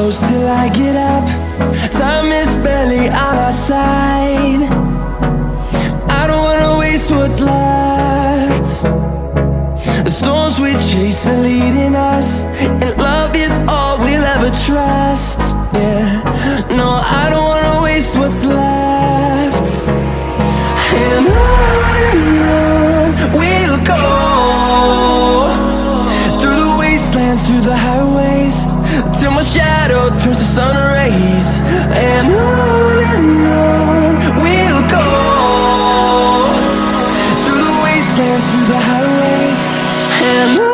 close till I get up. Time is barely on our side. I don't wanna waste what's left. The storms we chase are leading us, and love is all we'll ever trust. Yeah, no, I don't wanna waste what's left. And on we'll go, through the wastelands, through the highways, till my shadow turns to sun rays. And on we'll go, through the wastelands, through the highways, and on.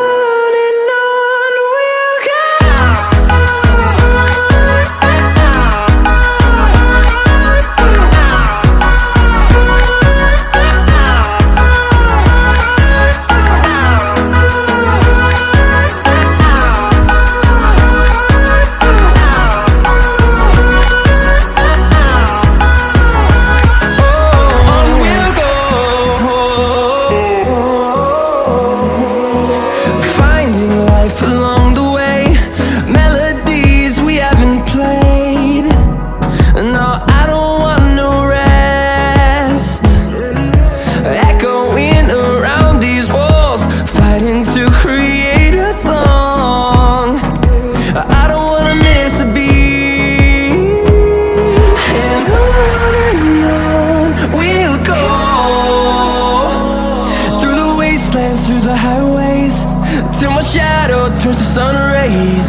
Turns to sun rays,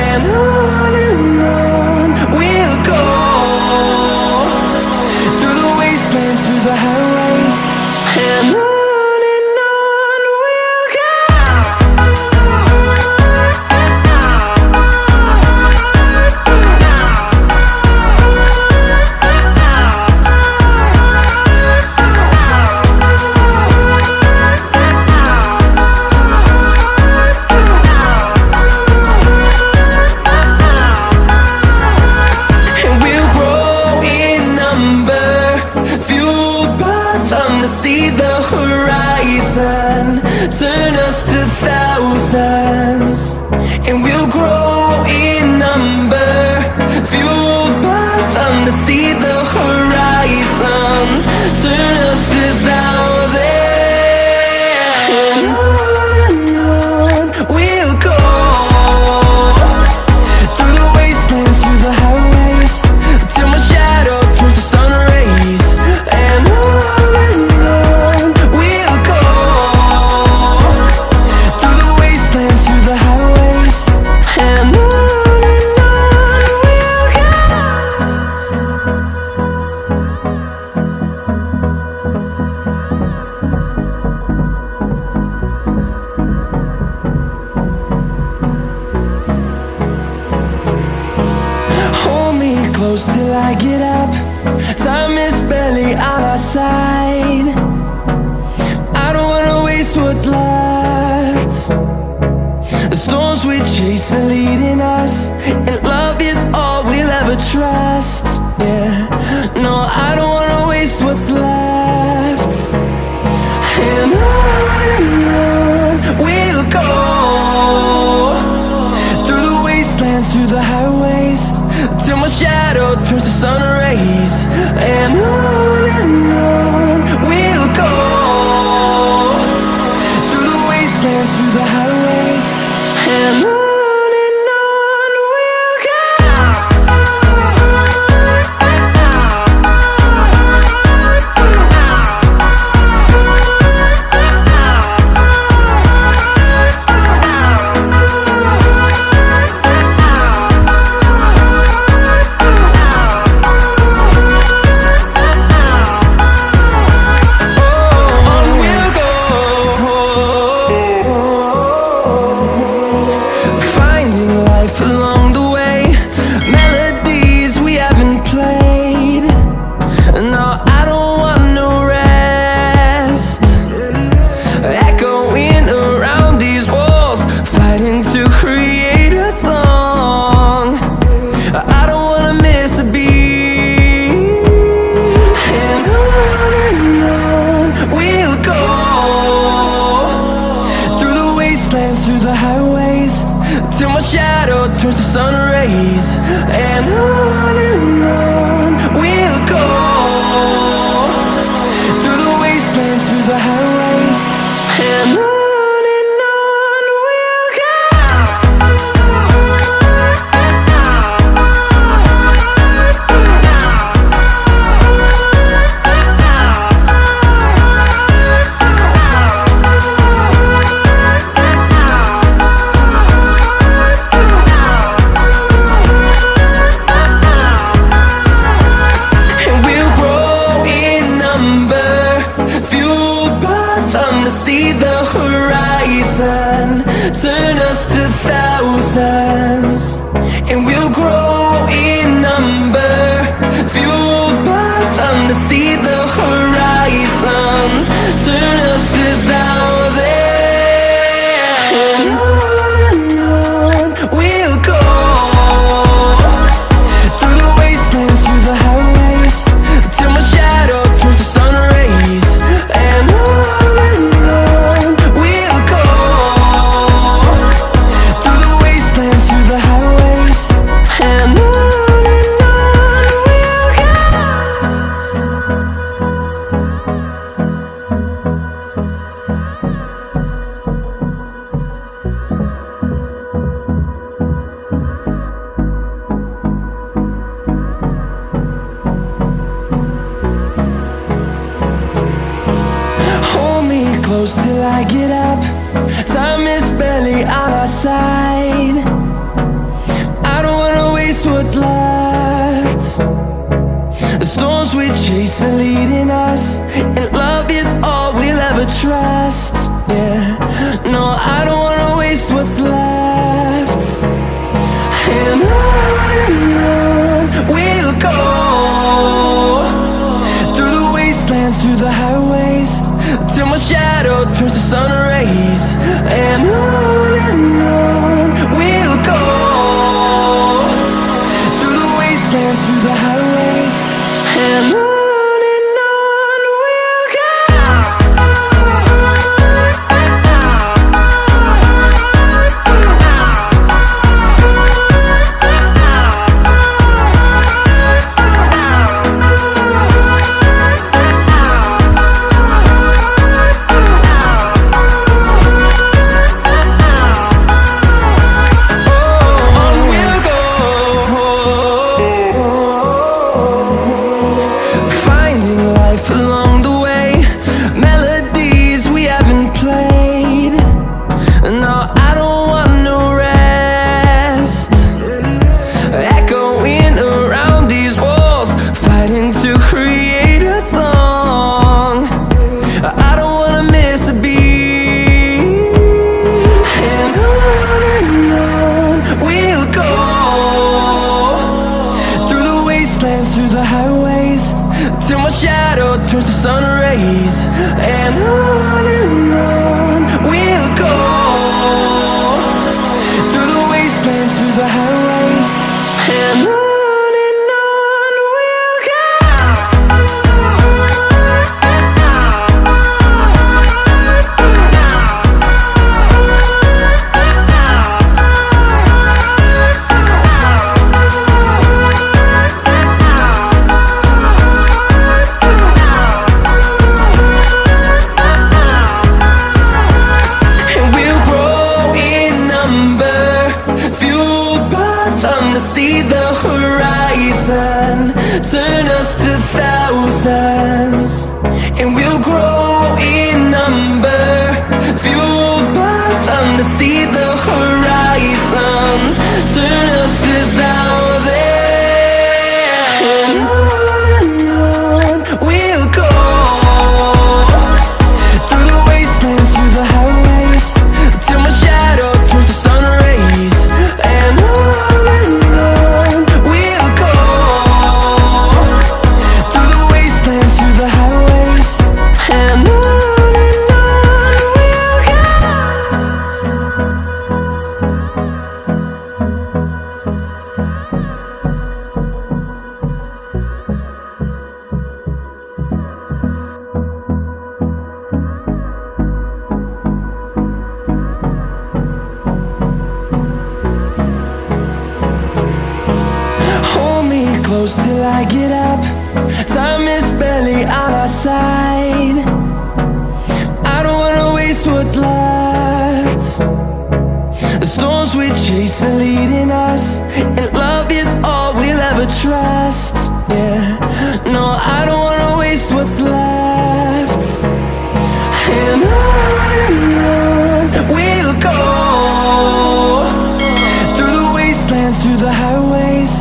and on we'll go, through the wastelands, through the highways, and on we'll go. See the horizon, turn us to thousands, and we'll grow in number, fueled by them to see the horizon, turn us to thousands, and on we'll go, through the wastelands, through the highways, till my shadow turns to sun rays, and close till I get up. Time is barely on our side. I don't wanna waste what's left. The storms we chase are leading us, and love is all we'll ever trust. Yeah, no, I don't wanna waste what's left. And on we'll go, through the wastelands, through the highways, till my shadow turns to sun rays, and on we'll go, through the wastelands, through the highways, and on. till my shadow turns to sun rays. And on we'll go, through the wastelands, through the highways. And on we'll go. See the horizon, turn us to thousands, and we'll grow in number, fueled by them. To see the horizon, turn us to thousands, and on we'll go, through the wastelands, through the highways, till my shadow turns to sun rays. And close till I get up. Time is barely on our side. I don't wanna waste what's left. The storms we chase are leading us, and love is all we'll ever trust. Yeah, no, I don't wanna waste what's left. And on we'll go, through the wastelands, through the highways, till my shadow turns to sun rays. And on we'll go, through the wastelands, through the highways. And on we'll go. Through the highways, till my shadow turns to sun rays. And on we'll go, through the wastelands, through the highways. And on we'll go. See the horizon, turn us to thousands, and we'll grow in number, fueled by them. To see the horizon, turn us to thousands, and on we'll go, through the wastelands, through the highways, till my shadow turns to sun rays. And on we'll close till I get up. Time is barely on our side. I don't wanna waste what's left. The storms we chase are leading us, and love is all we'll ever trust. Yeah, no, I don't wanna waste what's left. And on we'll go, through the wastelands, through the highways,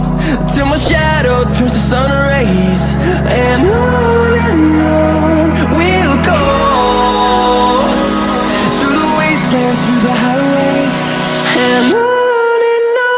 till my shadow turns to sun rays. And on we'll go, through the wastelands, through the highways, and on we'll go.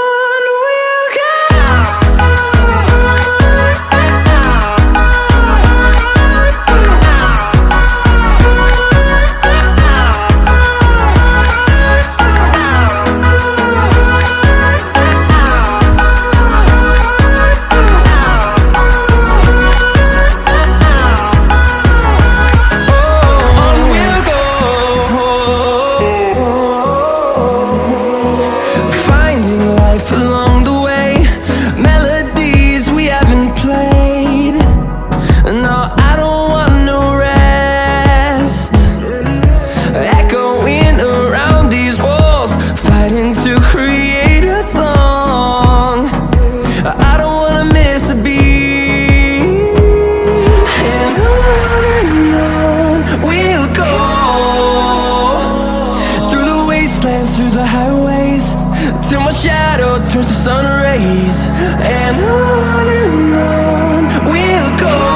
Through the highways, till my shadow turns to sun rays. And on we'll go.